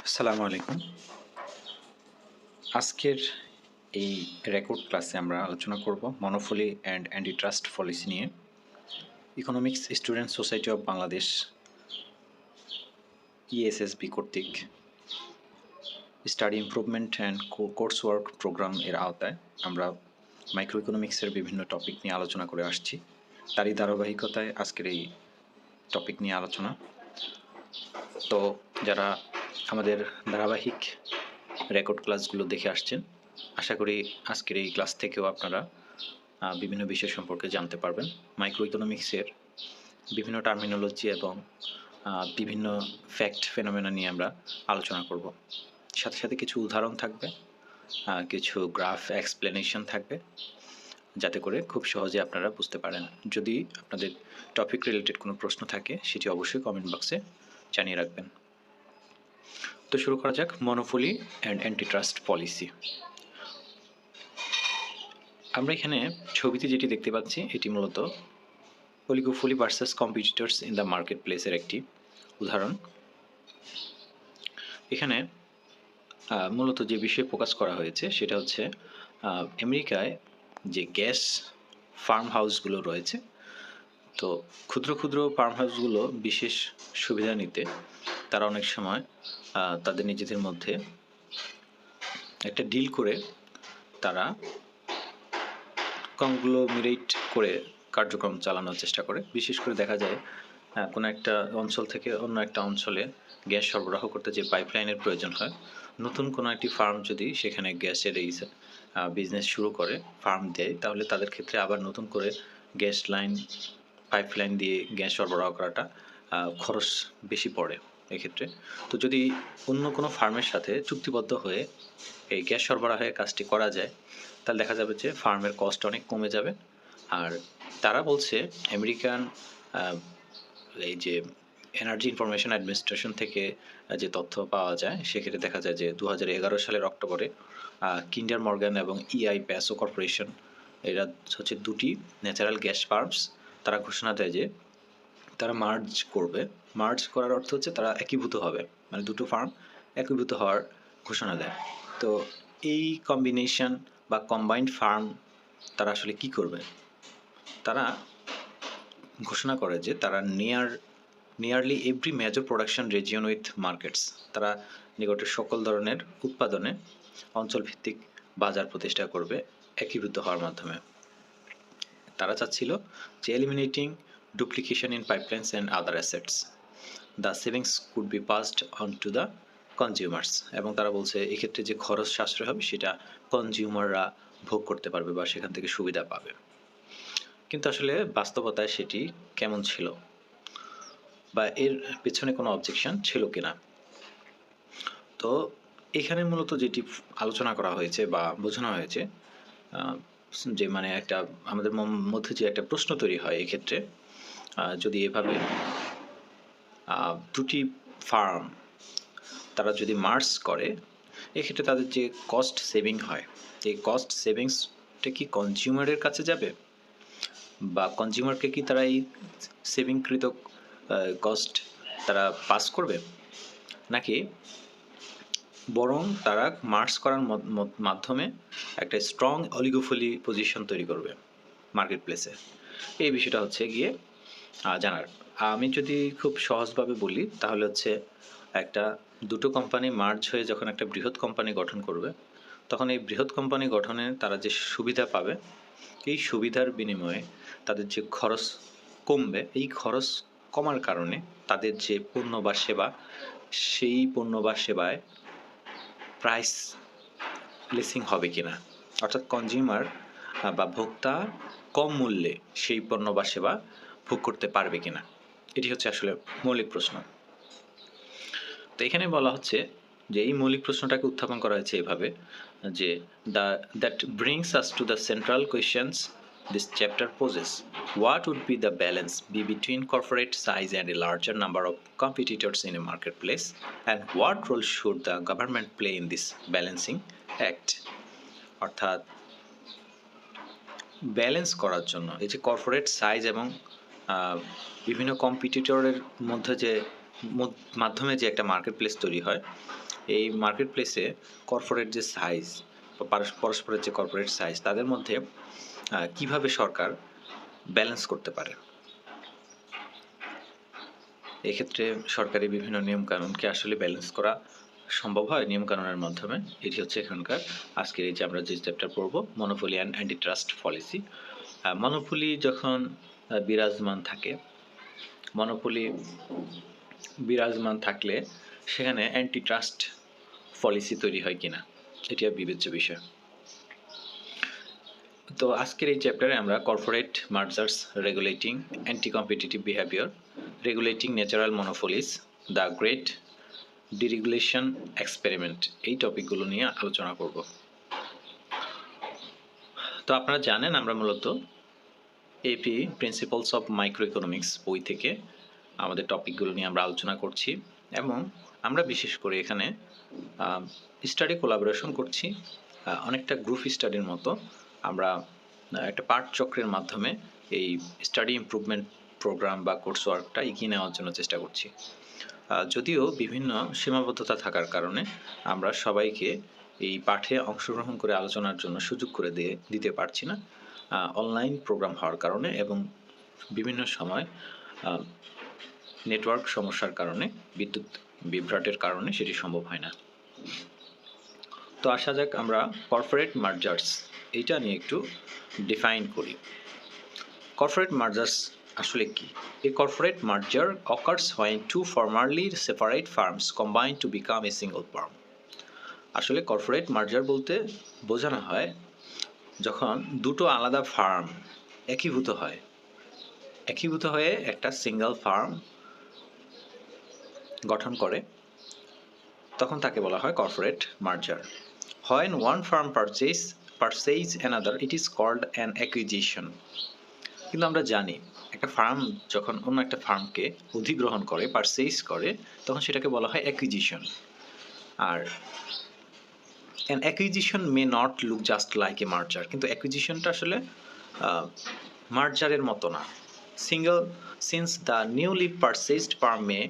আসসালামু আলাইকুম। আজকের এই রেকর্ড ক্লাসে আমরা আলোচনা করব মনোপলি অ্যান্ড অ্যান্টিট্রাস্ট পলিসি নিয়ে। Economics student society of Bangladesh ESSB কর্তৃক study improvement and course work programme এর আওতায় আমরা মাইক্রো ইকোনমিক্সের বিভিন্ন টপিক নিয়ে আলোচনা করে আসছি। তারই ধারাবাহিকতায় আজকের এই টপিক নিয়ে আলোচনা। তো যারা আমাদের ধারাবাহিক রেকর্ড ক্লাসগুলো দেখে আসছেন, আশা করি আজকের এই ক্লাস থেকেও আপনারা বিভিন্ন বিষয় সম্পর্কে জানতে পারবেন। মাইক্রো ইকোনমিক্সের বিভিন্ন টার্মিনোলজি এবং বিভিন্ন ফ্যাক্ট ফেনোমেনা নিয়ে আমরা আলোচনা করব। সাথে সাথে কিছু উদাহরণ থাকবে, কিছু গ্রাফ এক্সপ্লেনেশন থাকবে, যাতে করে খুব সহজে আপনারা বুঝতে পারেন। যদি আপনাদের টপিক রিলেটেড কোনো প্রশ্ন থাকে সেটি অবশ্যই কমেন্ট বক্সে জানিয়ে রাখবেন। তো শুরু করা যাক। Monopoly and antitrust policy. আমরা এখানে ছবিতে যেটি দেখতে পাচ্ছি এটি মূলত oligopoly versus competitors in the market প্লেসের একটি উদাহরণ। এখানে মূলত যে বিষয়ে ফোকাস করা হয়েছে সেটা হচ্ছে আমেরিকায় যে গ্যাস ফার্ম হাউসগুলো রয়েছে, তো ক্ষুদ্র ক্ষুদ্র ফার্ম হাউসগুলো বিশেষ সুবিধা নিতে তারা অনেক সময় তাদের নিজেদের মধ্যে একটা ডিল করে তারা কংগ্লোমেরেট করে কার্যক্রম চালানোর চেষ্টা করে। বিশেষ করে দেখা যায় কোনো একটা অঞ্চল থেকে অন্য একটা অঞ্চলে গ্যাস সরবরাহ করতে যে পাইপলাইনের প্রয়োজন হয়, নতুন কোনো একটি ফার্ম যদি সেখানে গ্যাসের এই বিজনেস শুরু করে, ফার্ম দেয়, তাহলে তাদের ক্ষেত্রে আবার নতুন করে গ্যাস লাইন পাইপলাইন দিয়ে গ্যাস সরবরাহ করাটা খরচ বেশি পড়ে এক্ষেত্রে। তো যদি অন্য কোনো ফার্মের সাথে চুক্তিবদ্ধ হয়ে এই গ্যাস সরবরাহের কাজটি করা যায়, তাহলে দেখা যাবে যে ফার্মের কস্ট অনেক কমে যাবে। আর তারা বলছে আমেরিকান এই যে এনার্জি ইনফরমেশন অ্যাডমিনিস্ট্রেশন থেকে যে তথ্য পাওয়া যায়, সেক্ষেত্রে দেখা যায় যে 2011 সালের অক্টোবরে কিন্ডার মর্গান এবং EI প্যাসো কর্পোরেশন, এরা হচ্ছে দুটি ন্যাচারাল গ্যাস ফার্মস, তারা ঘোষণা দেয় যে তারা মার্জ করবে। মার্জ করার অর্থ হচ্ছে তারা একীভূত হবে, মানে দুটো ফার্ম একীভূত হওয়ার ঘোষণা দেয়। তো এই কম্বিনেশন বা কম্বাইন্ড ফার্ম তারা আসলে কি করবে? তারা ঘোষণা করে যে তারা nearly every major production region with markets, তারা নিকটের সকল ধরনের উৎপাদনে অঞ্চলভিত্তিক বাজার প্রতিষ্ঠা করবে একীভূত হওয়ার মাধ্যমে। তারা চাচ্ছিল যে eliminating duplication in pipelines and other assets, the savings could be passed on to the consumers, এবং তারা বলছে এক্ষেত্রে যে খরচ সাশ্রয় হবে সেটা কনজিউমাররা ভোগ করতে পারবে বা সেখান থেকে সুবিধা পাবে। কিন্তু আসলে বাস্তবতায় সেটি কেমন ছিল, বা এর পেছনে কোনো অবজেকশন ছিল কিনা? তো এখানে মূলত যেটি আলোচনা করা হয়েছে বা বোঝানো হয়েছে, যে মানে একটা আমাদের মধ্যে যে একটা প্রশ্ন তৈরি হয় এক্ষেত্রে, যদি এভাবে দুটি ফার্ম তারা যদি মার্জ করে, এক্ষেত্রে তাদের যে কস্ট সেভিং হয়, এই কস্ট সেভিংসটা কি কনজিউমারের কাছে যাবে, বা কনজিউমারকে কি তারা এই সেভিংকৃত কস্ট তারা পাস করবে, নাকি বরং তারা মার্জ করার মাধ্যমে একটা স্ট্রং অলিগোপলি পজিশন তৈরি করবে মার্কেট প্লেসে? এই বিষয়টা হচ্ছে গিয়ে জানার। আমি যদি খুব সহজভাবে বলি তাহলে হচ্ছে একটা দুটো কোম্পানি মার্জ হয়ে যখন একটা বৃহৎ কোম্পানি গঠন করবে, তখন এই বৃহৎ কোম্পানি গঠনে তারা যে সুবিধা পাবে, এই সুবিধার বিনিময়ে তাদের যে খরচ কমবে, এই খরচ কমার কারণে তাদের যে পণ্য বা সেবা, সেই পণ্য বা সেবায় প্রাইস লিসিং হবে কিনা, অর্থাৎ কনজিউমার বা ভোক্তা কম মূল্যে সেই পণ্য বা সেবা ভোগ করতে পারবে কিনা, এটি হচ্ছে আসলে মৌলিক প্রশ্ন। তো এখানে বলা হচ্ছে যে এই মৌলিক প্রশ্নটাকে উত্থাপন করা হয়েছে এভাবে যে that brings us to the central questions this chapter poses. What would be the balance be between corporate size and a larger number of competitors in a marketplace, and what role should the government play in this balancing act? অর্থাৎ balance করার জন্য এই যে corporate size এবং বিভিন্ন কম্পিটিটরের মধ্যে যে মাধ্যমে যে একটা মার্কেট প্লেস তৈরি হয়, এই মার্কেট প্লেসে কর্পোরেট যে সাইজ বা পরস্পরের যে কর্পোরেট সাইজ, তাদের মধ্যে কিভাবে সরকার ব্যালেন্স করতে পারে। এক্ষেত্রে সরকারি বিভিন্ন নিয়মকানুনকে আসলে ব্যালেন্স করা সম্ভব হয় নিয়মকানুনের মাধ্যমে। এটি হচ্ছে এখানকার আজকের এই যে আমরা যে চ্যাপ্টার পড়ব, monopoly and antitrust policy. Monopoly যখন বিরাজমান থাকে, মনোপলি বিরাজমান থাকলে সেখানে অ্যান্টিট্রাস্ট পলিসি তৈরি হয় কিনা, এটি বিবেচ্য বিষয়। তো আজকের এই চ্যাপ্টারে আমরা corporate mergers regulating anti competitive behaviour, regulating natural monopolies, the great deregulation experiment, এই টপিকগুলো নিয়ে আলোচনা করব। তো আপনারা জানেন আমরা মূলত এপি প্রিন্সিপালস অফ মাইক্রোইকোনমিক্স বই থেকে আমাদের টপিকগুলো নিয়ে আমরা আলোচনা করছি, এবং আমরা বিশেষ করে এখানে স্টাডি কোলাবোরেশন করছি। অনেকটা গ্রুপ স্টাডির মতো আমরা একটা পাঠ চক্রের মাধ্যমে এই স্টাডি ইমপ্রুভমেন্ট প্রোগ্রাম বা কোর্স ওয়ার্কটা এগিয়ে নেওয়ার জন্য চেষ্টা করছি। যদিও বিভিন্ন সীমাবদ্ধতা থাকার কারণে আমরা সবাইকে এই পাঠে অংশগ্রহণ করে আলোচনার জন্য সুযোগ করে দিতে পারছি না, অনলাইন প্রোগ্রাম হওয়ার কারণে এবং বিভিন্ন সময় নেটওয়ার্ক সমস্যার কারণে, বিদ্যুৎ বিভ্রাটের কারণে সেটি সম্ভব হয় না। তো আসা যাক আমরা কর্পোরেট মার্জার্স এইটা নিয়ে একটু ডিফাইন করি। কর্পোরেট মার্জার্স আসলে কি? A corporate merger occurs when two formerly separate firms combine to become a single firm. আসলে কর্পোরেট মার্জার বলতে বোঝানো হয় যখন দুটো আলাদা ফার্ম একীভূত হয়ে একটা সিঙ্গেল ফার্ম গঠন করে, তখন তাকে বলা হয় corporate মার্জার। When one firm purchases another, it is called an acquisition. কিন্তু আমরা জানি একটা ফার্ম যখন অন্য একটা ফার্মকে অধিগ্রহণ করে, পারচেজ করে, তখন সেটাকে বলা হয় অ্যাকুইজিশন। আর an acquisition may not look just like a merger, কিন্তু অ্যাকুইজিশনটা আসলে মার্জারের মতো না। Since the newly purchased firm may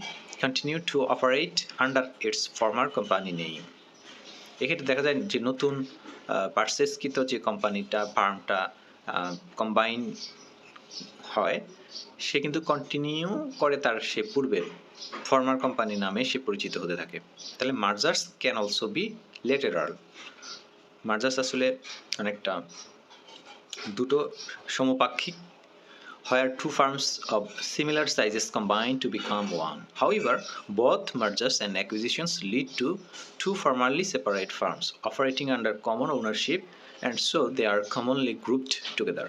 continue to operate under its former company name. এক্ষেত্রে দেখা যায় যে নতুন পারচেজকৃত যে কোম্পানিটা, ফার্মটা কম্বাইন হয়, সে কিন্তু কন্টিনিউ করে তার সে পূর্বের ফর্মার কোম্পানি নামে সে পরিচিত হতে থাকে। তাহলে মার্জার্স ক্যান অলসো বি লেটারাল। মার্জার্স আসলে অনেকটা দুটো সমপাক্ষিক, where two firms of similar sizes combine to become one. However, both mergers and acquisitions lead to two formerly separate firms operating under common ownership, and so they are commonly grouped together.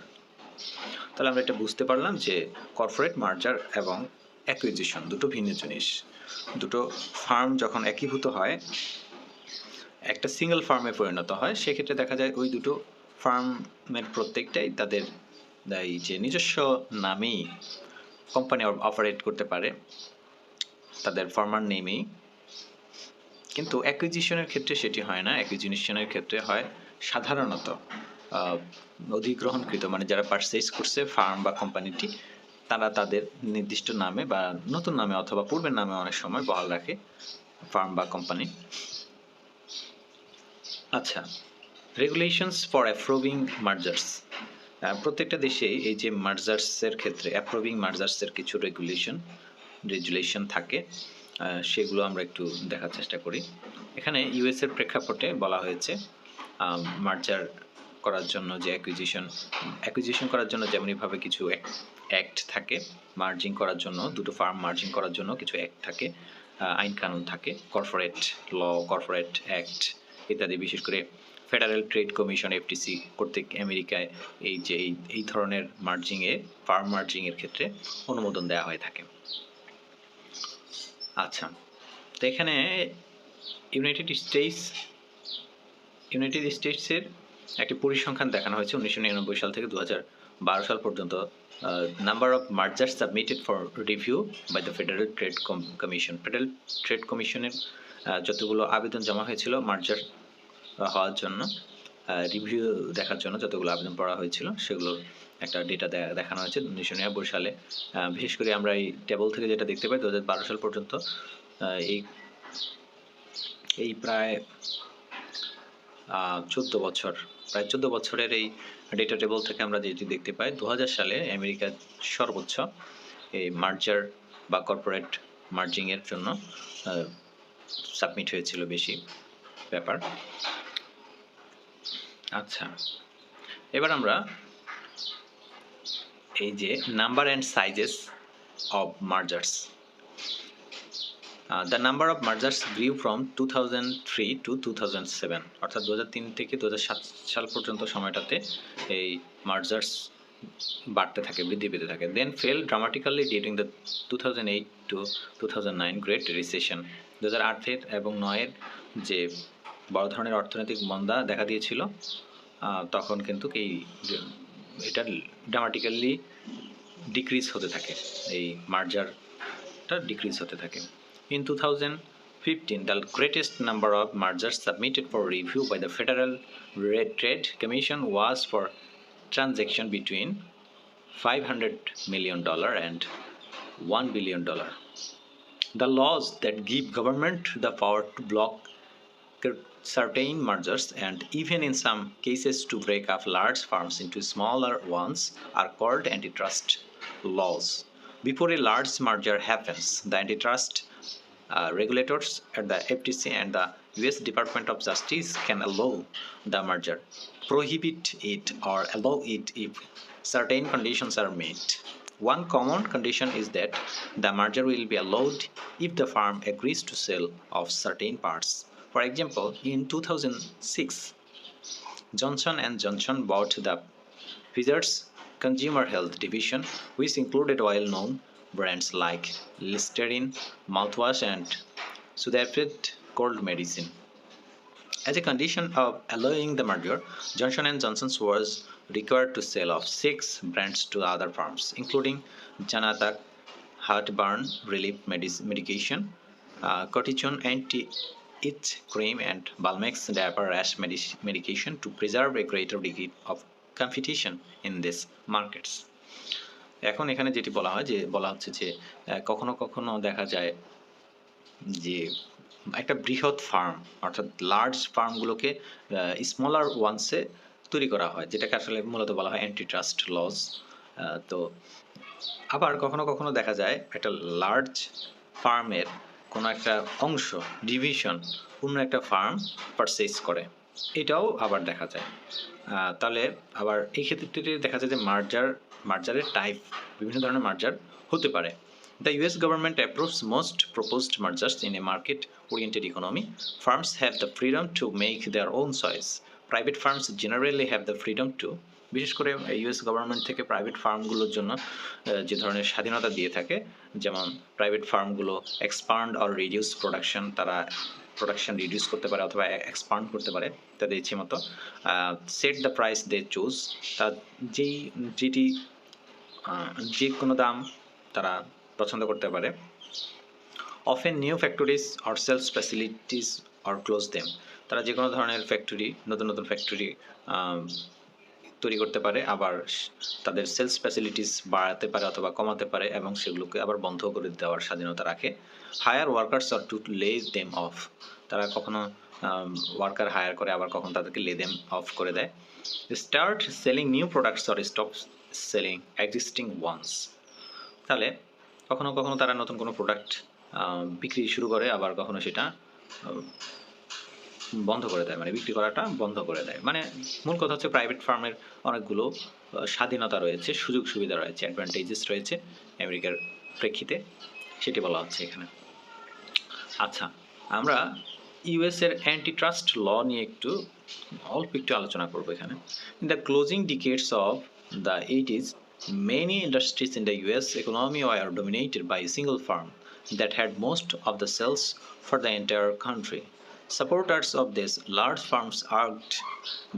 তাহলে আমরা এটা বুঝতে পারলাম যে corporate মার্জার এবং acquisition দুটো ভিন্ন জিনিস। দুটো ফার্ম যখন একীভূত হয়, একটা সিঙ্গেল ফার্মে পরিণত হয়, সেক্ষেত্রে দেখা যায় ওই দুটো ফার্মের প্রত্যেকটাই তাদের এই যে নিজস্ব নামেই কোম্পানি অপারেট করতে পারে, তাদের ফর্মার নেমেই। কিন্তু অ্যাকুইজিশনের ক্ষেত্রে সেটি হয় না। অ্যাকুইজিশনের ক্ষেত্রে হয় সাধারণত অধিগ্রহণকৃত, মানে যারা পারচেজ করছে ফার্ম বা কোম্পানিটি, তারা তাদের নির্দিষ্ট নামে বা নতুন নামে অথবা পূর্বের নামে অনেক সময় বহাল রাখে ফার্ম বা কোম্পানি। আচ্ছা, রেগুলেশনস ফর অ্যাপ্রুভিং মার্জার্স। প্রত্যেকটা দেশে এই যে মার্জার্সের ক্ষেত্রে অ্যাপ্রুভিং মার্জার্সের কিছু রেগুলেশন থাকে, সেগুলো আমরা একটু দেখার চেষ্টা করি। এখানে ইউএস এর প্রেক্ষাপটে বলা হয়েছে মার্জার করার জন্য যে অ্যাকুইজিশন করার জন্য যেমনইভাবে কিছু অ্যাক্ট থাকে, মার্জিং করার জন্য দুটো ফার্ম মার্জিং করার জন্য কিছু অ্যাক্ট থাকে, আইন কানুন থাকে, কর্পোরেট ল, কর্পোরেট অ্যাক্ট ইত্যাদি। বিশেষ করে ফেডারেল ট্রেড কমিশন এফটিসি কর্তৃক আমেরিকায় এই ধরনের মার্জিংয়ে, ফার্ম মার্জিংয়ের ক্ষেত্রে অনুমোদন দেওয়া হয়ে থাকে। আচ্ছা, তো এখানে ইউনাইটেড স্টেটসের একটি পরিসংখ্যান দেখানো হয়েছে 1999 সাল থেকে 2012 সাল পর্যন্ত। Number of mergers submitted for review by the federal trade commission. Federal trade কমিশনের যতগুলো আবেদন জমা হয়েছিল মার্জার হওয়ার জন্য, রিভিউ দেখার জন্য যতগুলো আবেদন পড়া হয়েছিল, সেগুলোর একটা ডেটা দেখানো হয়েছে 1999 সালে। বিশেষ করে আমরা এই টেবল থেকে যেটা দেখতে পাই 2012 সাল পর্যন্ত এই এই প্রায় 14 বছর, প্রায় 14 বছরের এই ডেটা টেবল থেকে আমরা যেটি দেখতে পাই 2000 সালে আমেরিকার সর্বোচ্চ এই মার্জার বা কর্পোরেট মার্জিংয়ের জন্য সাবমিট হয়েছিল বেশি ব্যাপার। আচ্ছা, এবার আমরা এই যে number and sizes of mergers, the number of mergers grew from 2003 to 2007, অর্থাৎ 2003 থেকে 2007 সাল পর্যন্ত সময়টাতে এই মার্জার্স বাড়তে থাকে, বৃদ্ধি পেতে থাকে। Then fell dramatically during the 2008 to 2009 great recession, 2008 এবং 9-এর যে বড় ধরনের অর্থনৈতিক মন্দা দেখা দিয়েছিল, তখন কিন্তু এই এটা ড্রামাটিক্যালি ডিক্রিজ হতে থাকে, এই মার্জারটা ডিক্রিজ হতে থাকে। In 2015, the greatest number of mergers submitted for review by the Federal Trade Commission was for transaction between $500 million and $1 billion. The laws that give government the power to block certain mergers and even in some cases to break up large firms into smaller ones are called antitrust laws. Before a large merger happens, the antitrust regulators at the FTC and the US Department of Justice can allow the merger, prohibit it, or allow it if certain conditions are met. One common condition is that the merger will be allowed if the firm agrees to sell off certain parts. For example, in 2006, Johnson & Johnson bought the Pfizer's Consumer Health division, which included well-known brands like Listerine mouthwash and Sudafed cold medicine. As a condition of allowing the merger, Johnson & Johnson was required to sell off 6 brands to other firms, including Janatak heartburn relief medication, Cortisone anti-itch cream, and Balmex diaper rash medication to preserve a greater degree of competition in these markets. এখন এখানে যেটি বলা হচ্ছে যে কখনো কখনো দেখা যায় যে একটা বৃহৎ ফার্ম অর্থাৎ লার্জ ফার্মগুলোকে স্মলার ওয়ান্সে তৈরি করা হয়, যেটাকে আসলে মূলত বলা হয় অ্যান্টিট্রাস্ট লজ। তো আবার কখনো কখনো দেখা যায় একটা লার্জ ফার্মের কোনো একটা অংশ ডিভিশন অন্য একটা ফার্ম পারচেজ করে, এটাও আবার দেখা যায়। তাহলে আবার এই ক্ষেত্রে দেখা যায় যে মার্জারের টাইপ, বিভিন্ন ধরনের মার্জার হতে পারে। The US government approves most proposed mergers in a market-oriented economy. Firms have the freedom to make their own choice. Private firms generally have the freedom to, বিশেষ করে ইউএস গভর্নমেন্ট থেকে প্রাইভেট ফার্মগুলোর জন্য যে ধরনের স্বাধীনতা দিয়ে থাকে, যেমন প্রাইভেট ফার্মগুলো এক্সপান্ড অর রিডিউস প্রোডাকশন, তারা প্রোডাকশন রিডিউস করতে পারে অথবা এক্সপান্ড করতে পারে তাদের ইচ্ছে মতো। Set the price they choose, তার যে কোনো দাম তারা পছন্দ করতে পারে। Often new factories or sales facilities or close them, তারা যে কোনো ধরনের ফ্যাক্টরি, নতুন নতুন ফ্যাক্টরি তৈরি করতে পারে, আবার তাদের সেলস ফ্যাসিলিটিস বাড়াতে পারে অথবা কমাতে পারে এবং সেগুলোকে আবার বন্ধ করে দেওয়ার স্বাধীনতা রাখে। হায়ার ওয়ার্কার্স অর টু লে দেম অফ, তারা কখনো ওয়ার্কার হায়ার করে আবার কখনো তাদেরকে লে দেম অফ করে দেয়। Start selling new products or stop selling existing ones, তাহলে কখনো কখনো তারা নতুন কোনো প্রোডাক্ট বিক্রি শুরু করে, আবার কখনো সেটা বন্ধ করে দেয়, মানে বিক্রি করাটা বন্ধ করে দেয়। মানে মূল কথা হচ্ছে প্রাইভেট ফার্মের অনেকগুলো স্বাধীনতা রয়েছে, সুযোগ সুবিধা রয়েছে, অ্যাডভান্টেজেস রয়েছে আমেরিকার প্রেক্ষিতে, সেটি বলা হচ্ছে এখানে। আচ্ছা, আমরা ইউএস এর অ্যান্টিট্রাস্ট ল নিয়ে অল্প একটু আলোচনা করবো এখানে। In the closing ডিকেডস of the 80s, many industries in the US economy were dominated by a single firm that had most of the sales for the entire country. Supporters of these large firms argued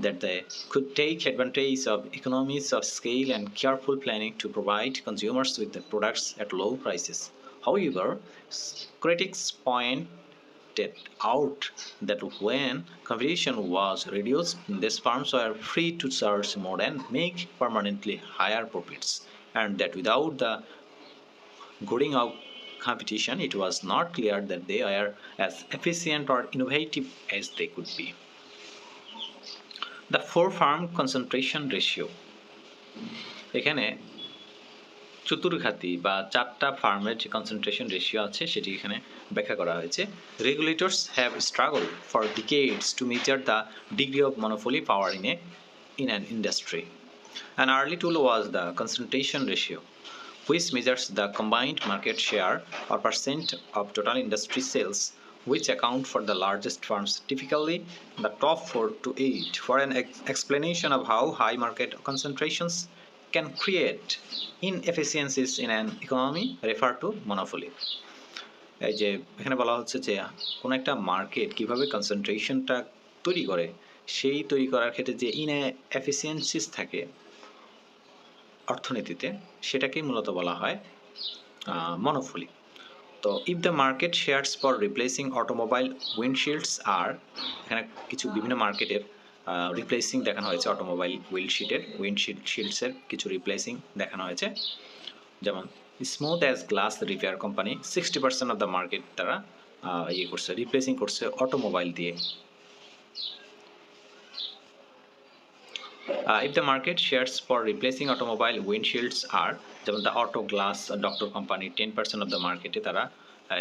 that they could take advantage of economies of scale and careful planning to provide consumers with the products at low prices. However, critics point pointed out that when competition was reduced, these firms were free to charge more and make permanently higher profits, and that without the goading of competition, it was not clear that they were as efficient or innovative as they could be. The four firm concentration ratio, এখানে চতুর্ঘাতী বা চারটা ফার্মের যে concentration ratio আছে সেটি এখানে ব্যাখ্যা করা হয়েছে। Regulators have struggle for decades to measure the degree of monopoly power in an industry. An early tool was the concentration ratio, which measures the combined market share or percent of total industry sales, which account for the largest firms, typically the top 4 to 8. For an explanation of how high market concentrations can create inefficiencies in an economy, refer to monopoly. এই যে এখানে বলা হচ্ছে যে কোন একটা market কিভাবে কনসেন্ট্রেশনটা তৈরি করে, সেই তৈরি করার ক্ষেত্রে যে ইনএফিসিয়েন্সিস থাকে অর্থনীতিতে, সেটাকেই মূলত বলা হয় মনোপলি। তো if the market shares for replacing automobile windshields are, এখানে কিছু বিভিন্ন মার্কেটের রিপ্লেসিং দেখানো হয়েছে, অটোমোবাইল উইন্ডশিল্ডসের কিছু রিপ্লেসিং দেখানো হয়েছে। যেমন smooth as glass repair company 60% of the market তারা করছে, রিপ্লেসিং করছে অটোমোবাইল দিয়ে। If the market shares for replacing automobile windshields are, যেমন the auto glass doctor company 10% of the মার্কেটে তারা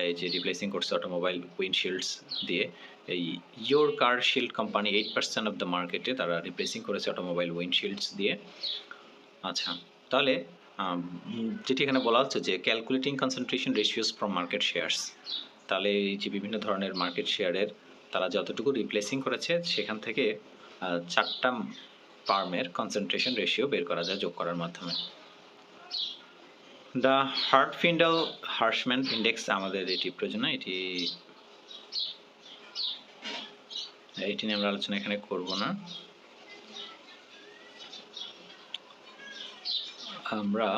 এই যে রিপ্লেসিং করছে অটোমোবাইল উইন্ডশিল্ডস দিয়ে। এই your car shield company 8% of the মার্কেটে তারা রিপ্লেসিং করেছে অটোমোবাইল উইন্ডশিল্ডস দিয়ে। আচ্ছা, তাহলে যেটি এখানে বলা হচ্ছে যে calculating concentration ratios from market shares, তাহলে এই যে বিভিন্ন ধরনের মার্কেট শেয়ারের তারা যতটুকু রিপ্লেসিং করেছে সেখান থেকে চারটা ফার্মের কনসেন্ট্রেশন রেশিও বের করা যায় যোগ করার মাধ্যমে। দ্য হার্টফিন্ডাল হার্শম্যান ইন্ডেক্স, আমাদের এটি প্রয়োজন না, এটি নিয়ে আমরা আলোচনা এখানে করব না। আমরা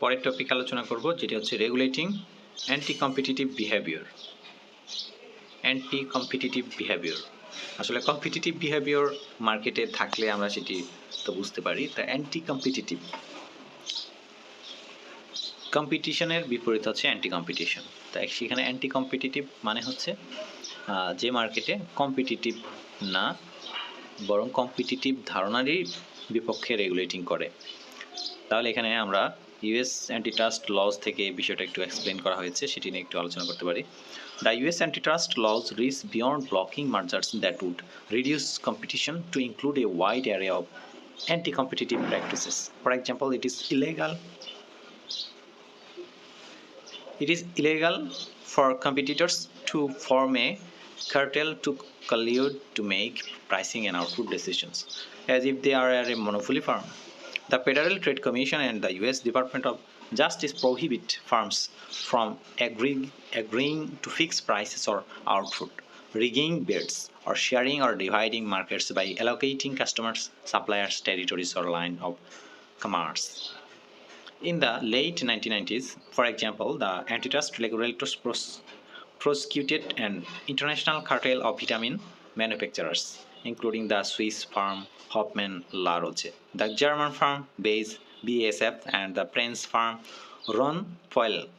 পরের টপিক আলোচনা করব, যেটি হচ্ছে regulating anti competitive behaviour. Anti competitive behaviour, আসলে কম্পিটিটিভ বিহেভিয়ার মার্কেটে থাকলে আমরা সেটি তো বুঝতে পারি। তা অ্যান্টি কম্পিটিটিভ, কম্পিটিশনের বিপরীত হচ্ছে অ্যান্টি কম্পিটিশন। তাই সেখানে অ্যান্টি কম্পিটিটিভ মানে হচ্ছে যে মার্কেটে কম্পিটিটিভ না, বরং কম্পিটিটিভ ধারণারই বিপক্ষে রেগুলেটিং করে। তাহলে এখানে আমরা ইউএস অ্যান্টিট্রাস্ট লজ থেকে বিষয়টা একটু এক্সপ্লেন করা হয়েছে, সেটি নিয়ে একটু আলোচনা করতে পারি। The US antitrust laws reach beyond blocking mergers that would reduce competition to include a wide area of anti-competitive practices. For example, it is illegal for competitors to form a cartel to collude to make pricing and output decisions, as if they are a monopoly firm. The Federal Trade Commission and the US Department of Justice prohibit firms from agreeing to fix prices or output, rigging bids, or sharing or dividing markets by allocating customers, suppliers, territories, or line of commerce. In the late 1990s, for example, the antitrust regulators prosecuted an international cartel of vitamin manufacturers, including the Swiss firm Hoffmann La Roche, the German firm BASF, and the French firm Rhône-Poulenc.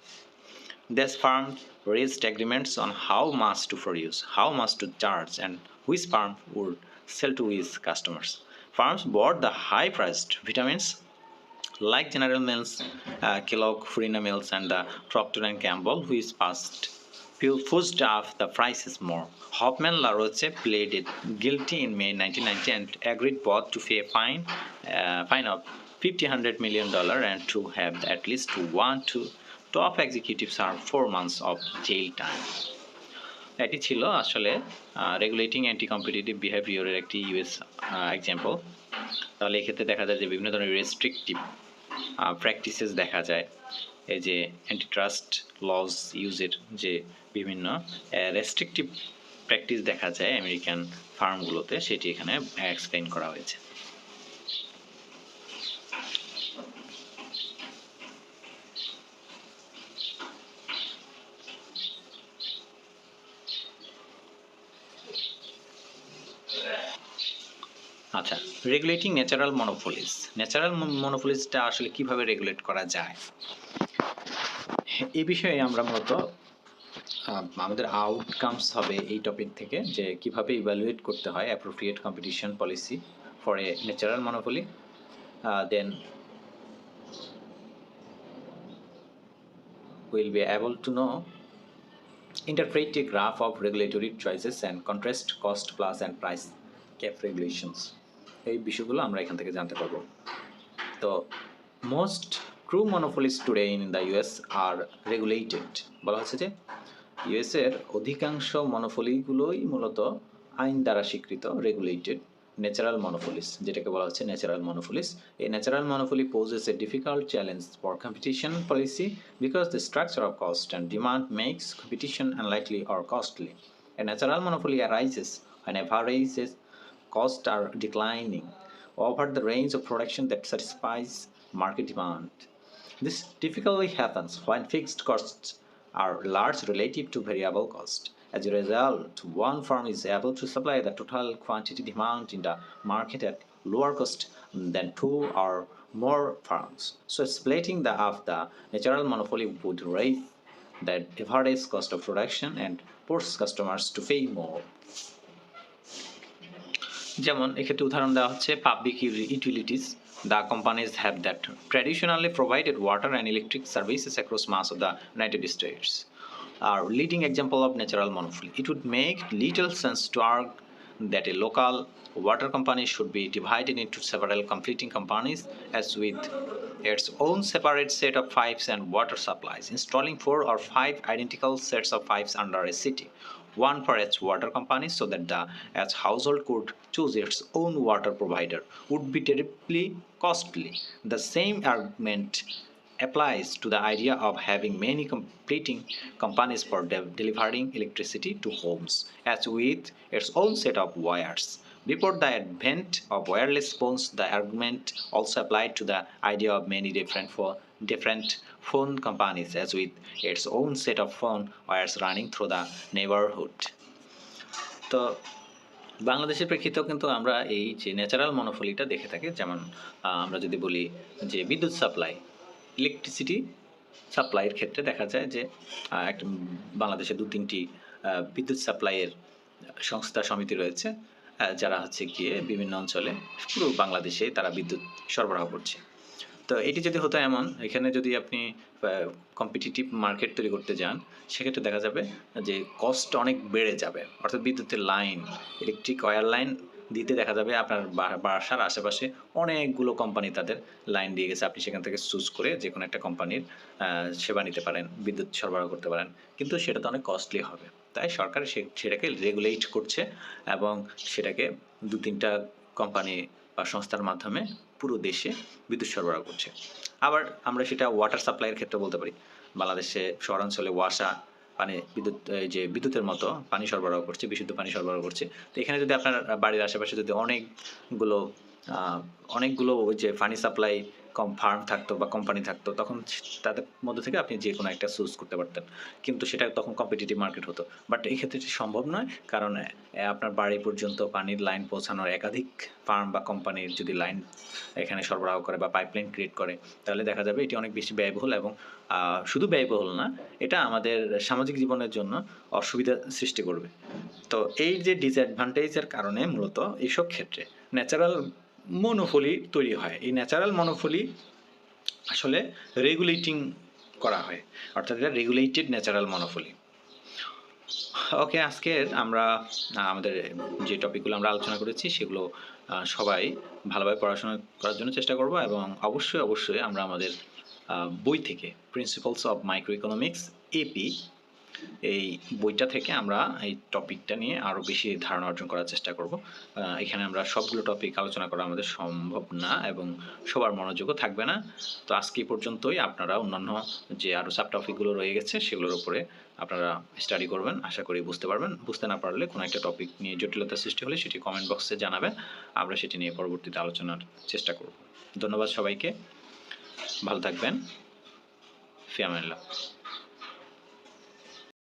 These firms reached agreements on how much to produce, how much to charge, and which firm would sell to which customers. Firms bought the high-priced vitamins like General Mills, Kellogg, Purina Mills, and the Procter & Gamble, which pushed up the prices more. Hoffmann La Roche pleaded guilty in May 1990 and agreed both to pay a fine of $500 million and to have at least one to top executives serve 4 months of jail time. এটি ছিল আসলে regulating anti competitive বিহেভিয়ারের একটি US example. তাহলে এক্ষেত্রে দেখা যায় যে বিভিন্ন ধরনের রেস্ট্রিকটিভ প্র্যাকটিসেস দেখা যায়। এই যে অ্যান্টিট্রাস্ট লজ ইউজের যে বিভিন্ন রেস্ট্রিকটিভ প্র্যাকটিস দেখা যায় আমেরিকান ফার্মগুলোতে, সেটি এখানে এক্সপ্লেইন করা হয়েছে। Regulating natural মনোপলিস। ন্যাচারাল মনোপলিসটা আসলে কিভাবে রেগুলেট করা যায়, এই বিষয়ে আমরা মূলত আমাদের আউটকামস হবে এই টপিক থেকে, যে কিভাবে ইভ্যালুয়েট করতে হয় appropriate competition policy for a natural monopoly. Then we'll be able to know, interpret a graph of regulatory choices and contrast cost plus and price cap regulations. এই বিষয়গুলো আমরা এখান থেকে জানতে পারবো। তো most true monopolies today in the US are regulated। বলা হচ্ছে যে ইউএস এর অধিকাংশ মনোপলিগুলোই মূলত আইন দ্বারা স্বীকৃত, রেগুলেটেড ন্যাচারাল মনোপলিস, যেটাকে বলা হচ্ছে ন্যাচারাল মনোপলিস। এই natural monopoly poses a difficult challenge for competition policy because the structure of cost and demand makes competition unlikely or costly. A natural monopoly arises when average costs are declining over the range of production that satisfies market demand. This typically happens when fixed costs are large relative to variable cost. As a result, one firm is able to supply the total quantity demand in the market at lower cost than two or more firms. So splitting of the natural monopoly would raise the average cost of production and force customers to pay more. যেমন এক্ষেত্রে উদাহরণ দেওয়া হচ্ছে public utilities. The companies have that traditionally provided water and electric services across most of the United States are leading example of natural monopoly. It would make little sense to argue that a local water company should be divided into several competing companies, as with its own separate set of pipes and water supplies, installing 4 or 5 identical sets of pipes under a city, one for each water company, so that the each household could choose its own water provider, would be terribly costly. The same argument applies to the idea of having many competing companies for delivering electricity to homes, as with its own set of wires. Before the advent of wireless phones, the argument also applied to the idea of many different phone companies, as with its own set of phone wires running through the neighborhood. তো বাংলাদেশের প্রেক্ষিতেও কিন্তু আমরা এই যে natural মনোপলিটা দেখে থাকি। যেমন আমরা যদি বলি যে বিদ্যুৎ সাপ্লাই, ইলেকট্রিসিটি সাপ্লাইয়ের ক্ষেত্রে দেখা যায় যে একটা বাংলাদেশে 2-3টি বিদ্যুৎ সাপ্লাইয়ের সংস্থা সমিতি রয়েছে, যারা হচ্ছে গিয়ে বিভিন্ন অঞ্চলে পুরো বাংলাদেশে তারা বিদ্যুৎ সরবরাহ করছে। তো এটি যদি হতো এমন, এখানে যদি আপনি কম্পিটিটিভ মার্কেট তৈরি করতে যান, সেক্ষেত্রে দেখা যাবে যে কস্ট অনেক বেড়ে যাবে। অর্থাৎ বিদ্যুতের লাইন, ইলেকট্রিক ওয়্যার লাইন দিতে দেখা যাবে আপনার বাসার আশেপাশে অনেকগুলো কোম্পানি তাদের লাইন দিয়ে গেছে। আপনি সেখান থেকে চুজ করে যে কোনো একটা কোম্পানির সেবা নিতে পারেন, বিদ্যুৎ সরবরাহ করতে পারেন, কিন্তু সেটা তো অনেক কস্টলি হবে। তাই সরকার সেটাকে রেগুলেট করছে এবং সেটাকে 2-3টা কোম্পানি বা সংস্থার মাধ্যমে পুরো দেশে বিদ্যুৎ সরবরাহ করছে। আবার আমরা সেটা ওয়াটার সাপ্লাইয়ের ক্ষেত্রে বলতে পারি। বাংলাদেশে শহরাঞ্চলে ওয়াসা পানি যে বিদ্যুতের মতো পানি সরবরাহ করছে, বিশুদ্ধ পানি সরবরাহ করছে। তো এখানে যদি আপনার বাড়ির আশেপাশে যদি অনেকগুলো ওই যে পানি সাপ্লাই ফার্ম থাকতো বা কোম্পানি থাকতো, তখন তাদের মধ্যে থেকে আপনি যে কোনো একটা চুজ করতে পারতেন, কিন্তু সেটা তখন কম্পিটিটিভ মার্কেট হতো। বাট এই ক্ষেত্রে এটি সম্ভব নয়, কারণ আপনার বাড়ি পর্যন্ত পানির লাইন পৌঁছানোর একাধিক ফার্ম বা কোম্পানির যদি লাইন এখানে সরবরাহ করে বা পাইপলাইন ক্রিয়েট করে, তাহলে দেখা যাবে এটি অনেক বেশি ব্যয়বহুল এবং শুধু ব্যয়বহুল না, এটা আমাদের সামাজিক জীবনের জন্য অসুবিধা সৃষ্টি করবে। তো এই যে ডিসঅ্যাডভান্টেজের কারণে মূলত এইসব ক্ষেত্রে ন্যাচারাল মনোপলি তৈরি হয়। এই ন্যাচারাল মনোপলি আসলে রেগুলেটিং করা হয়, অর্থাৎ এটা রেগুলেটেড ন্যাচারাল মনোপলি। ওকে, আজকের আমরা আমাদের যে টপিকগুলো আমরা আলোচনা করেছি সেগুলো সবাই ভালোভাবে পড়াশোনা করার জন্য চেষ্টা করব, এবং অবশ্যই আমরা আমাদের বই থেকে principles of micro economics AP, এই বইটা থেকে আমরা এই টপিকটা নিয়ে আরও বেশি ধারণা অর্জন করার চেষ্টা করব। এখানে আমরা সবগুলো টপিক আলোচনা করা আমাদের সম্ভব না এবং সবার মনোযোগও থাকবে না। তো আজকে এই পর্যন্তই। আপনারা অন্যান্য যে আরও সাব টপিকগুলো রয়ে গেছে সেগুলোর উপরে আপনারা স্টাডি করবেন, আশা করি বুঝতে পারবেন। বুঝতে না পারলে কোনো একটা টপিক নিয়ে জটিলতার সৃষ্টি হলে সেটি কমেন্ট বক্সে জানাবেন, আমরা সেটি নিয়ে পরবর্তীতে আলোচনার চেষ্টা করব। ধন্যবাদ সবাইকে, ভালো থাকবেন, ফি আমানিল্লাহ।